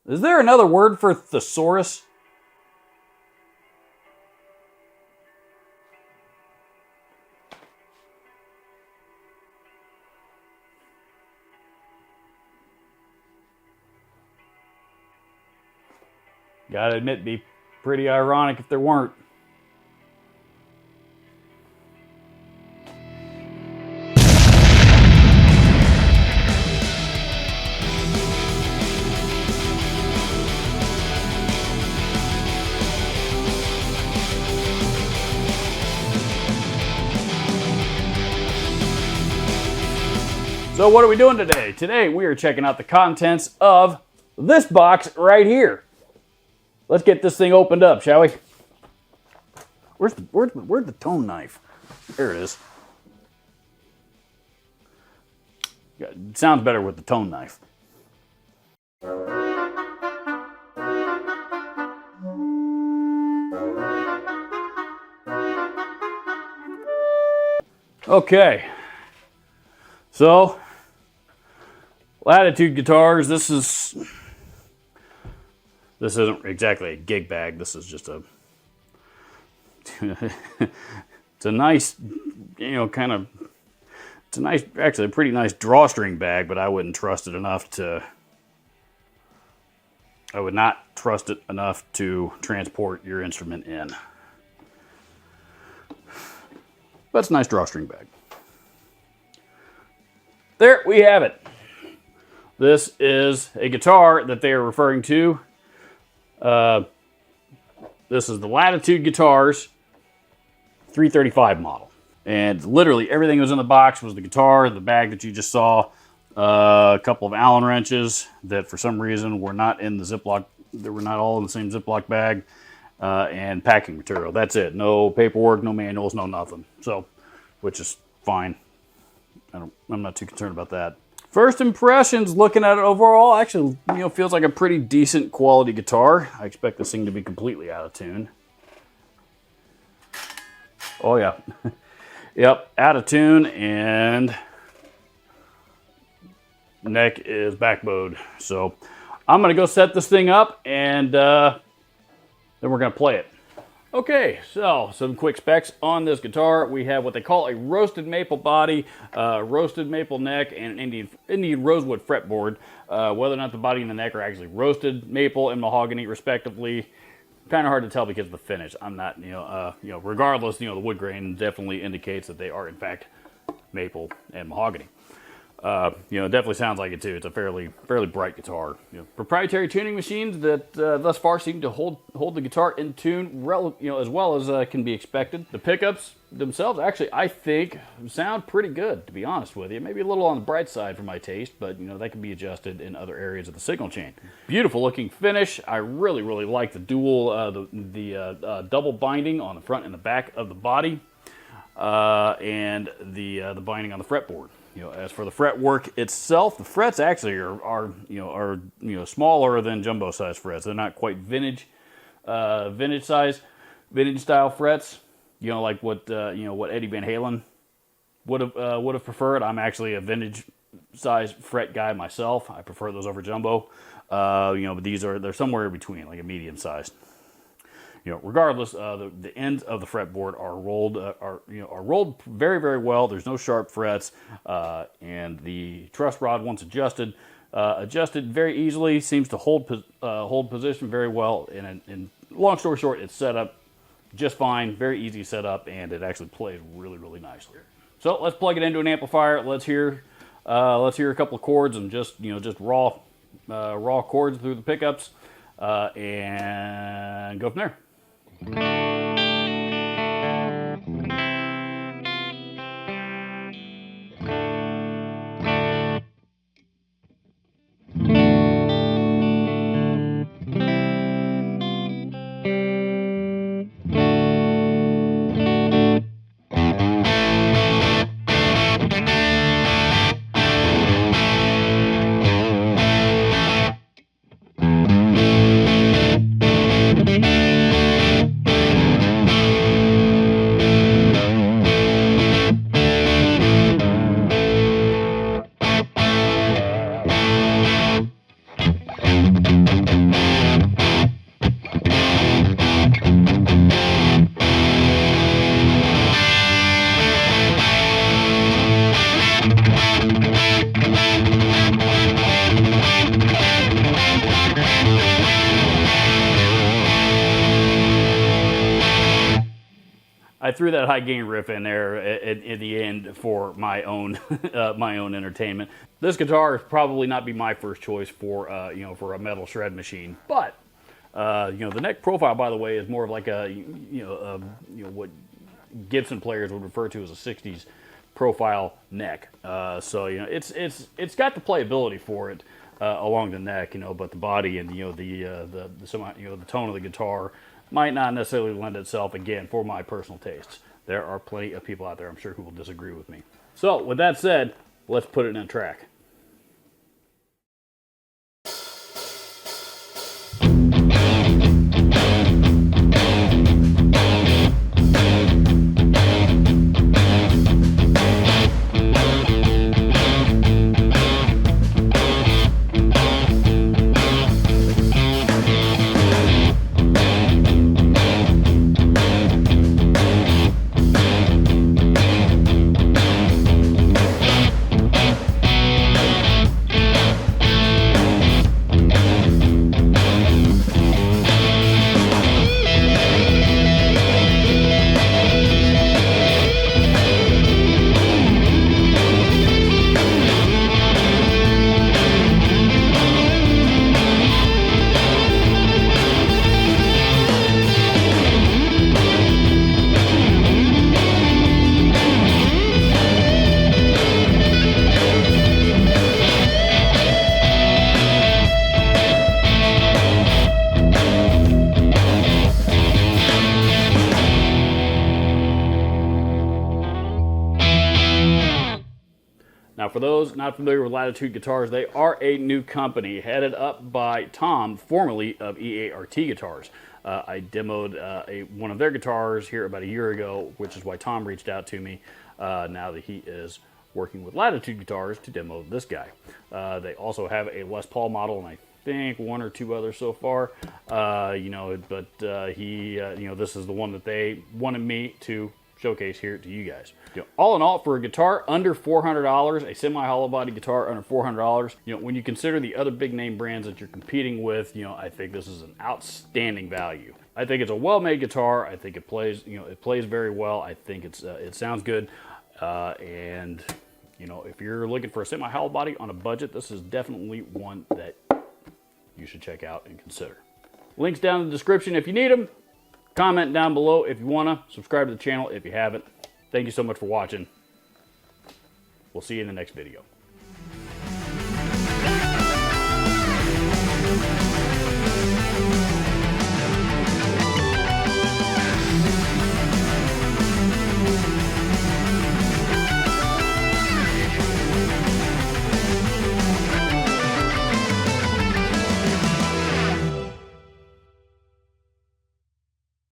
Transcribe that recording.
Is there another word for thesaurus? Gotta admit, it'd be pretty ironic if there weren't. So what are we doing today? Today we are checking out the contents of this box right here. Let's get this thing opened up, shall we? Where's the tone knife? There it is. It sounds better with the tone knife. Okay. So, Latitude guitars, this isn't exactly a gig bag. This is just a it's a nice, actually a pretty nice drawstring bag, but I wouldn't trust it enough to I would not trust it enough to transport your instrument in. But it's a nice drawstring bag. There we have it. This is a guitar that they are referring to. This is the Latitude Guitars 335 model. And literally everything that was in the box was the guitar, the bag that you just saw, a couple of Allen wrenches that for some reason were not in the Ziploc, they were not all in the same Ziploc bag, and packing material. That's it. No paperwork, no manuals, no nothing. So, which is fine. I'm not too concerned about that. First impressions, looking at it overall, actually, feels like a pretty decent quality guitar. I expect this thing to be completely out of tune. Oh yeah, yep, out of tune, and neck is backbowed. So I'm gonna go set this thing up, and then we're gonna play it. Okay, so some quick specs on this guitar. We have what they call a roasted maple body, roasted maple neck, and an Indian rosewood fretboard. Whether or not the body and the neck are actually roasted maple and mahogany, respectively, kind of hard to tell because of the finish. I'm not, regardless, the wood grain definitely indicates that they are in fact maple and mahogany. It definitely sounds like it too. It's a fairly bright guitar. Proprietary tuning machines that thus far seem to hold the guitar in tune, as well as can be expected. The pickups themselves, actually, I think sound pretty good. To be honest with you, maybe a little on the bright side for my taste, but that can be adjusted in other areas of the signal chain. Beautiful looking finish. I really like the dual, double binding on the front and the back of the body, and the binding on the fretboard. As for the fretwork itself, the frets actually are smaller than jumbo size frets. They're not quite vintage style frets. Like what Eddie Van Halen would have preferred. I'm actually a vintage size fret guy myself. I prefer those over jumbo. But they're somewhere in between, like a medium sized. Regardless, the ends of the fretboard are rolled very well. There's no sharp frets, and the truss rod, once adjusted very easily, seems to hold position very well. And long story short, it's set up just fine, very easy to set up, and it actually plays really nicely. So let's plug it into an amplifier. Let's hear a couple of chords and just raw chords through the pickups, and go from there. I threw that high gain riff in there at the end for my own my own entertainment. This guitar is probably not be my first choice for you know, for a metal shred machine, but you know, the neck profile, by the way, is more of like a you know what Gibson players would refer to as a '60s profile neck. So you know, it's got the playability for it along the neck, you know, but the body and you know the you know, the tone of the guitar might not necessarily lend itself, again, for my personal tastes. There are plenty of people out there, I'm sure, who will disagree with me. So with that said, let's put it in a track. Now, for those not familiar with Latitude Guitars, they are a new company headed up by Tom, formerly of EART Guitars. I demoed one of their guitars here about a year ago, which is why Tom reached out to me now that he is working with Latitude Guitars to demo this guy. They also have a Les Paul model, and I think one or two others so far. You know, but you know, this is the one that they wanted me to showcase here to you guys. You know, all in all, for a guitar under $400, a semi-hollow body guitar under $400, you know, when you consider the other big name brands that you're competing with, you know, I think this is an outstanding value. I think it's a well-made guitar. I think it plays, you know, it plays very well. I think it's it sounds good, and you know, if you're looking for a semi-hollow body on a budget, this is definitely one that you should check out and consider. Links down in the description if you need them. Comment down below if you want to. Subscribe to the channel if you haven't. Thank you so much for watching. We'll see you in the next video.